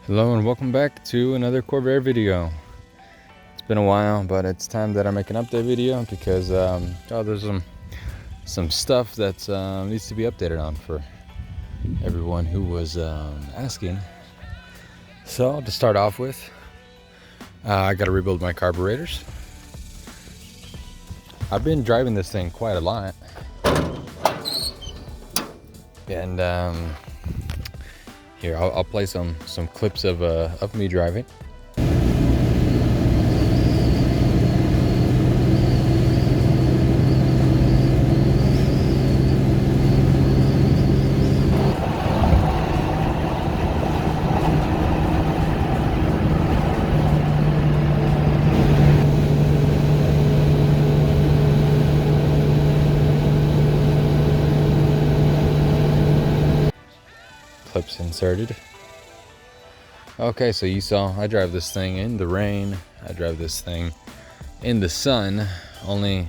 Hello and welcome back to another Corvair video. It's been a while, but it's time that I make an update video because there's some stuff that needs to be updated on for everyone who was asking. So to start off with, I got to rebuild my carburetors. I've been driving this thing quite a lot, and here I'll play some clips of me driving. Clips inserted. Okay, so you saw I drive this thing in the rain, I drive this thing in the sun, only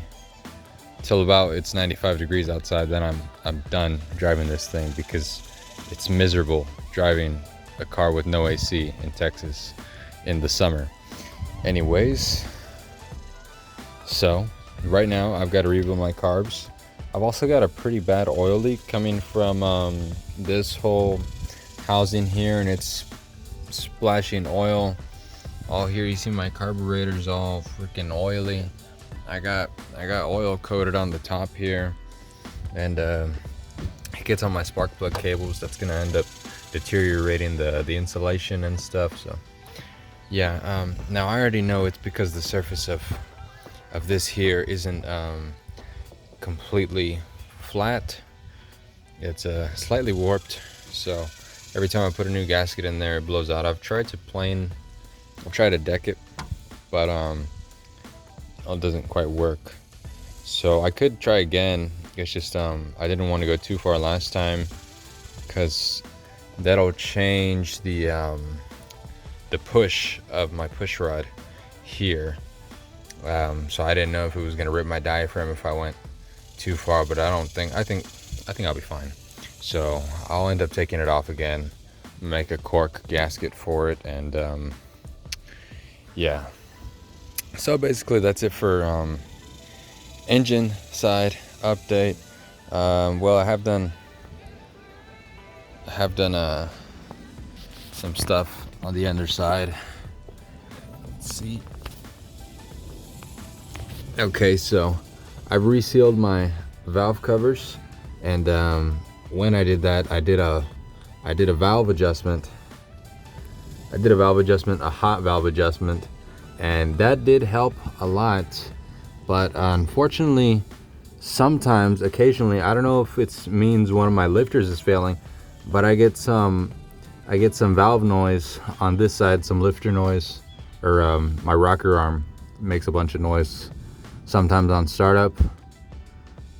till about it's 95 degrees outside. Then I'm done driving this thing because it's miserable driving a car with no AC in Texas in the summer. Anyways, so right now I've got to rebuild my carbs. I've also got a pretty bad oil leak coming from this whole housing here, and it's splashing oil all here. You see my carburetor's all freaking oily. I got oil coated on the top here, and it gets on my spark plug cables. That's gonna end up deteriorating the insulation and stuff. So yeah, now I already know it's because the surface of this here isn't completely flat. It's slightly warped, so every time I put a new gasket in there, it blows out. I've tried to deck it, but it doesn't quite work. So I could try again. It's just I didn't want to go too far last time because that'll change the push of my push rod here. So I didn't know if it was gonna rip my diaphragm if I went too far, but I think I'll be fine. So I'll end up taking it off again, make a cork gasket for it, and yeah. So basically that's it for engine side update. Well, I have done some stuff on the underside. Let's see. Okay, so I've resealed my valve covers, and when I did that, I did a valve adjustment. A hot valve adjustment, and that did help a lot. But unfortunately, occasionally, I don't know if it means one of my lifters is failing, but I get some valve noise on this side, some lifter noise, or my rocker arm makes a bunch of noise sometimes on startup.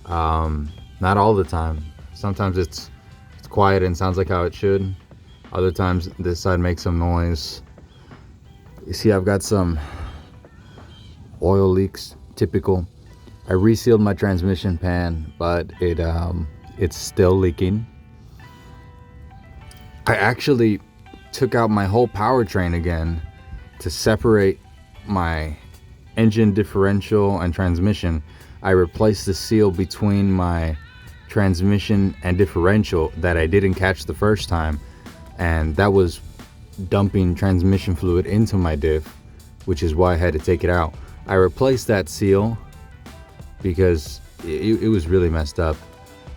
Not all the time. Sometimes it's quiet and sounds like how it should. Other times this side makes some noise. You see, I've got some oil leaks, typical. I resealed my transmission pan, but it's still leaking. I actually took out my whole powertrain again to separate my engine differential and transmission. I replaced the seal between my transmission and differential that I didn't catch the first time, and that was dumping transmission fluid into my diff, which is why I had to take it out. I replaced that seal because it was really messed up,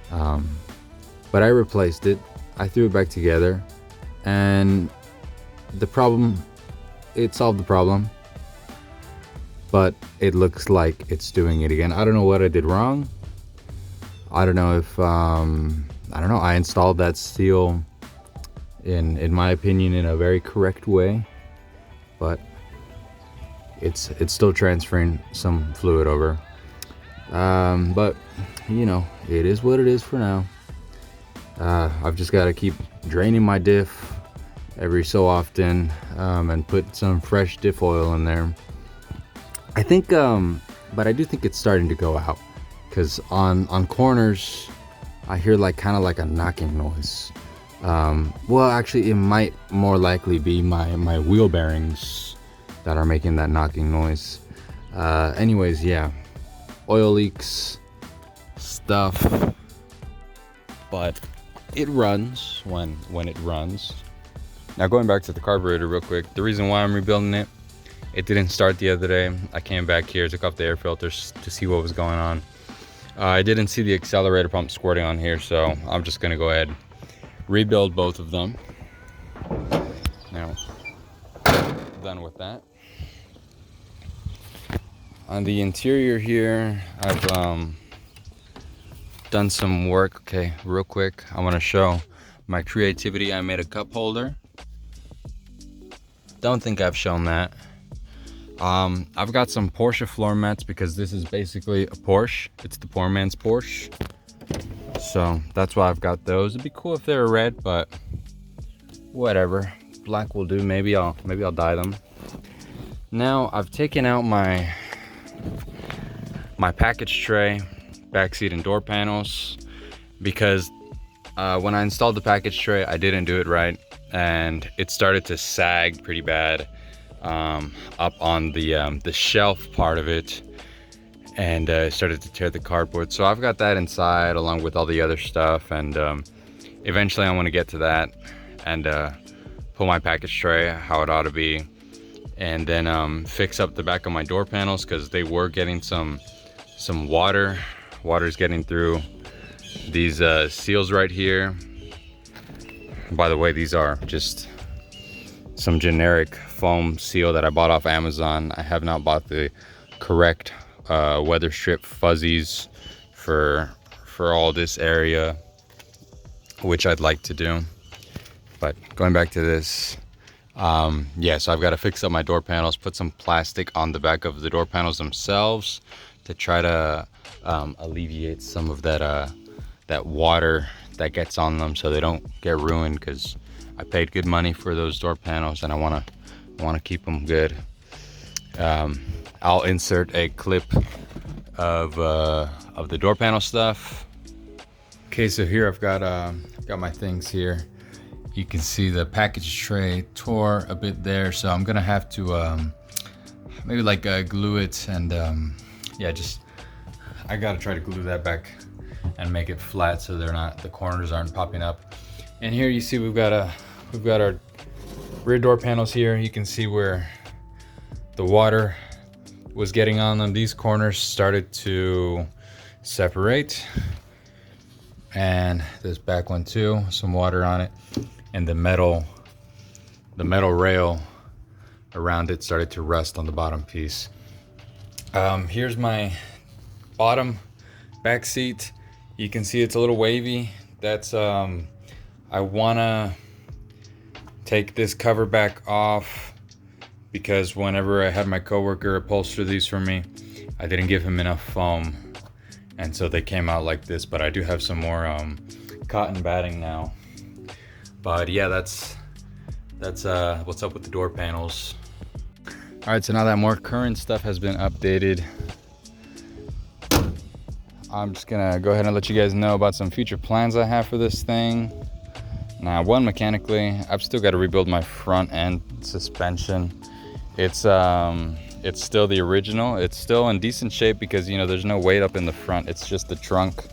but I replaced it. I threw it back together, and it solved the problem, but it looks like it's doing it again. I don't know what I did wrong. I don't know if I installed that seal in my opinion in a very correct way, but it's still transferring some fluid over. But you know, it is what it is for now. I've just got to keep draining my diff every so often, and put some fresh diff oil in there. I think, but I do think it's starting to go out, because on corners I hear kind of like a knocking noise. Well, actually, it might more likely be my wheel bearings that are making that knocking noise. Anyways, yeah, oil leaks, stuff, but it runs when it runs. Now going back to the carburetor real quick, the reason why I'm rebuilding it, it didn't start the other day. I came back here, took off the air filters to see what was going on. I didn't see the accelerator pump squirting on here, so I'm just gonna go ahead, rebuild both of them. Now, done with that. On the interior here, I've done some work. Okay, real quick, I want to show my creativity. I made a cup holder. Don't think I've shown that. I've got some Porsche floor mats because this is basically a Porsche. It's the poor man's Porsche. So that's why I've got those. It'd be cool if they were red, but whatever. Black will do. Maybe I'll dye them. Now I've taken out my package tray, back seat and door panels, because when I installed the package tray, I didn't do it right, and it started to sag pretty bad up on the shelf part of it, and started to tear the cardboard. So I've got that inside along with all the other stuff, and eventually I want to get to that and pull my package tray how it ought to be, and then fix up the back of my door panels because they were getting some water's getting through these seals right here. By the way, these are just some generic foam seal that I bought off Amazon. I have not bought the correct weather strip fuzzies for all this area, which I'd like to do. But going back to this, yeah, so I've got to fix up my door panels, put some plastic on the back of the door panels themselves to try to alleviate some of that water that gets on them so they don't get ruined, because I paid good money for those door panels and I want to keep them good. I'll insert a clip of the door panel stuff. Okay, so here I've got my things here. You can see the package tray tore a bit there, so I'm gonna have to maybe like glue it, and yeah, I gotta try to glue that back and make it flat so the corners aren't popping up. And here you see we've got our rear door panels here. You can see where the water was getting on them. These corners started to separate, and this back one too, some water on it, and the metal rail around it started to rust on the bottom piece. Here's my bottom back seat. You can see it's a little wavy. That's I wanna take this cover back off because whenever I had my coworker upholster these for me, I didn't give him enough foam, and so they came out like this. But I do have some more cotton batting now. But yeah, that's what's up with the door panels. All right, so now that more current stuff has been updated, I'm just gonna go ahead and let you guys know about some future plans I have for this thing. Now, one, mechanically, I've still got to rebuild my front end suspension. It's still the original. It's still in decent shape because, you know, there's no weight up in the front. It's just the trunk.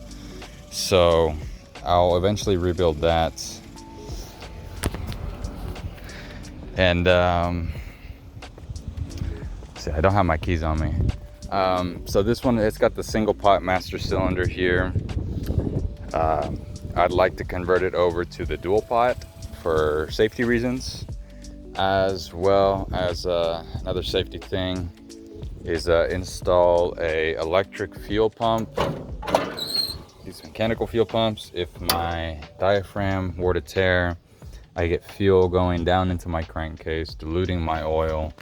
So I'll eventually rebuild that. And see, I don't have my keys on me. So this one, it's got the single pot master cylinder here. I'd like to convert it over to the dual pot for safety reasons, as well as another safety thing is install a electric fuel pump. These mechanical fuel pumps, if my diaphragm were to tear, I get fuel going down into my crankcase, diluting my oil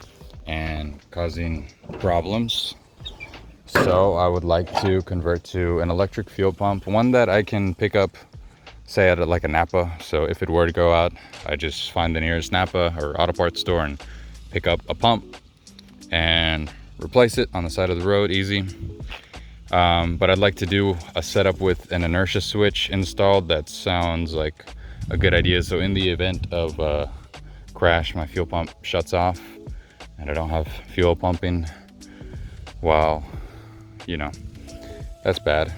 and causing problems. So I would like to convert to an electric fuel pump, one that I can pick up, say at like a Napa. So if it were to go out, I just find the nearest Napa or auto parts store and pick up a pump and replace it on the side of the road, easy. But I'd like to do a setup with an inertia switch installed that sounds like a good idea. So in the event of crash, my fuel pump shuts off and I don't have fuel pumping, well, you know, that's bad.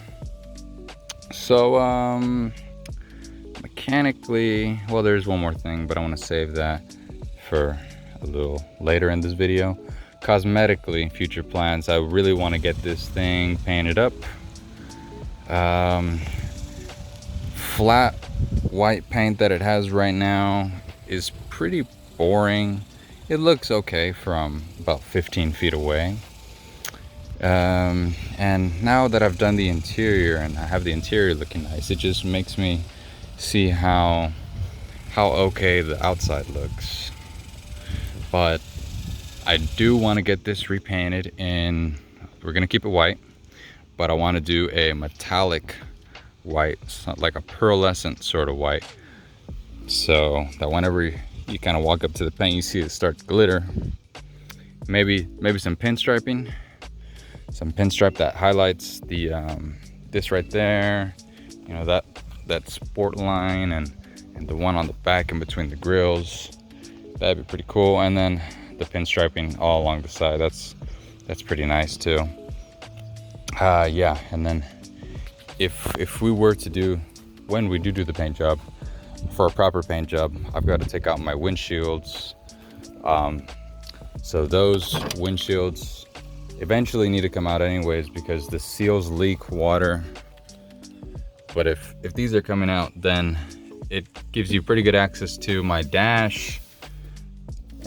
So mechanically, well, there's one more thing, but I want to save that for a little later in this video. Cosmetically, future plans, I really want to get this thing painted up. Flat white paint that it has right now is pretty boring. It looks okay from about 15 feet away. And now that I've done the interior and I have the interior looking nice, it just makes me see how okay the outside looks. But I do want to get this repainted in, we're gonna keep it white, but I want to do a metallic white, like a pearlescent sort of white, so that whenever you kind of walk up to the paint, you see it start to glitter. Maybe some pinstriping, some pinstripe that highlights the this right there, you know, that sport line and the one on the back in between the grills. That'd be pretty cool. And then the pinstriping all along the side, that's pretty nice too. Yeah, and then if we were to do, when we do the paint job, for a proper paint job, I've got to take out my windshields. So those windshields eventually need to come out anyways because the seals leak water. But if these are coming out, then it gives you pretty good access to my dash.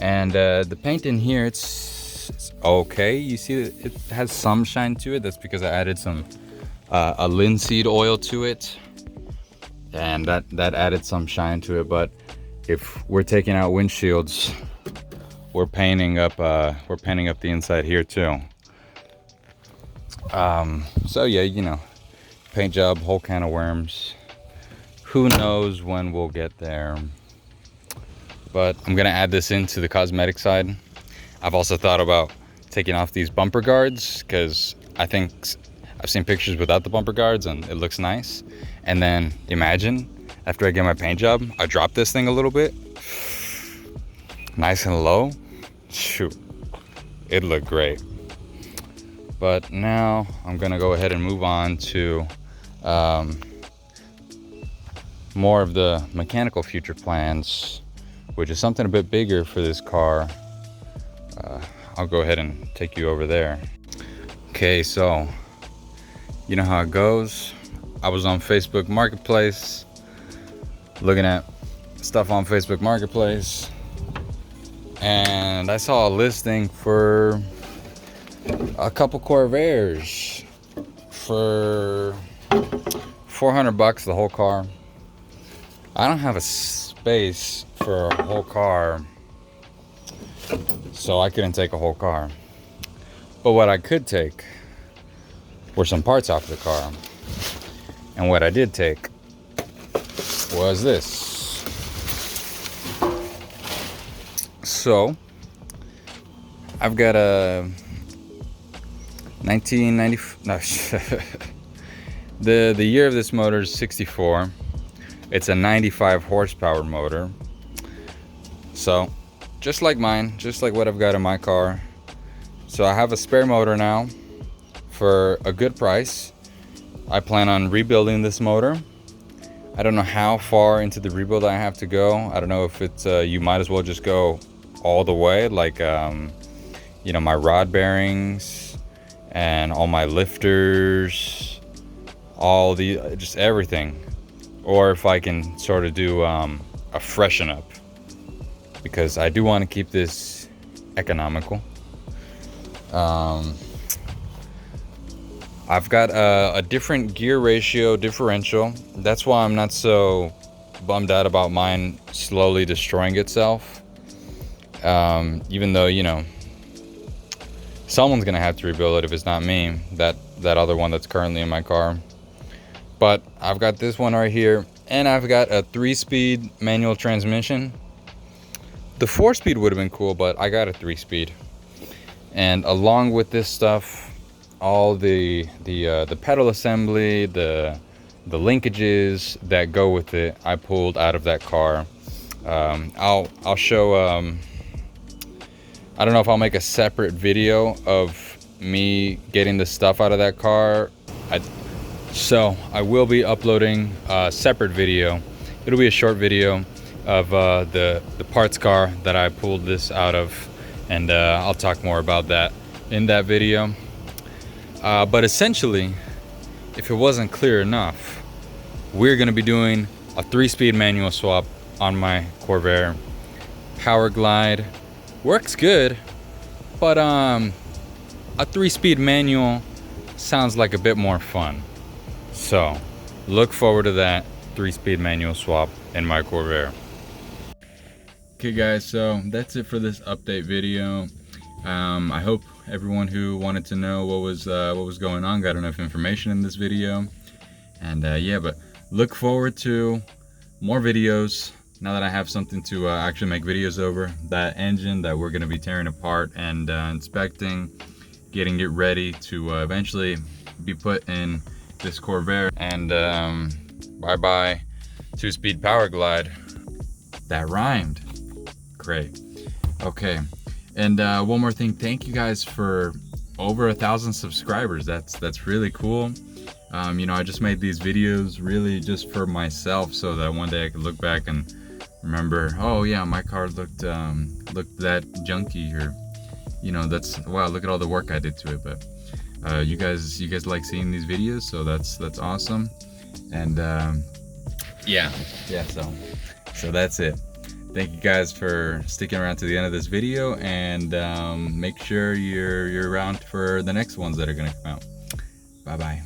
And the paint in here, it's okay. You see it has some shine to it. That's because I added some a linseed oil to it, and that added some shine to it. But if we're taking out windshields, we're painting up the inside here too. So yeah, you know, paint job, whole can of worms. Who knows when we'll get there. But I'm gonna add this into the cosmetic side. I've also thought about taking off these bumper guards because I think I've seen pictures without the bumper guards and it looks nice. And then imagine after I get my paint job, I drop this thing a little bit, nice and low. Shoot, it'd look great. But now I'm gonna go ahead and move on to more of the mechanical future plans, which is something a bit bigger for this car. I'll go ahead and take you over there. Okay, so you know how it goes. I was on Facebook Marketplace looking at stuff on Facebook Marketplace, and I saw a listing for a couple Corvairs for $400 the whole car. I don't have a space for a whole car, so I couldn't take a whole car. But what I could take were some parts off the car. And what I did take was this. So I've got a 1990, no, the year of this motor is 64. It's a 95 horsepower motor. So just like mine, just like what I've got in my car. So I have a spare motor now for a good price. I plan on rebuilding this motor. I don't know how far into the rebuild I have to go. I don't know if it's you might as well just go all the way, like you know, my rod bearings and all my lifters, all the just everything, or if I can sort of do a freshen up, because I do want to keep this economical. I've got a different gear ratio differential. That's why I'm not so bummed out about mine slowly destroying itself. Even though, you know, someone's gonna have to rebuild it if it's not me, that other one that's currently in my car. But I've got this one right here, and I've got a 3-speed manual transmission. The 4-speed would have been cool, but I got a 3-speed. And along with this stuff, all the pedal assembly, the the linkages that go with it, I pulled out of that car. I'll show, I don't know if I'll make a separate video of me getting the stuff out of that car. So I will be uploading a separate video. It'll be a short video of the parts car that I pulled this out of, and I'll talk more about that in that video. But essentially, if it wasn't clear enough, we're gonna be doing a 3-speed manual swap on my Corvair. Power glide works good, but a 3-speed manual sounds like a bit more fun. So look forward to that 3-speed manual swap in my Corvair. Okay guys, so that's it for this update video. I hope everyone who wanted to know what was going on got enough information in this video. And yeah, but look forward to more videos now that I have something to actually make videos over. That engine that we're going to be tearing apart and inspecting, getting it ready to eventually be put in this Corvair. And bye-bye 2-speed power glide. That rhymed. Great. Okay. And one more thing, thank you guys for over 1,000 subscribers. That's really cool. You know, I just made these videos really just for myself, so that one day I could look back and remember, oh yeah, my car looked that junky, or you know, that's, wow, look at all the work I did to it. But you guys like seeing these videos, so that's awesome. And yeah, so that's it. Thank you guys for sticking around to the end of this video, and make sure you're around for the next ones that are gonna come out. Bye bye.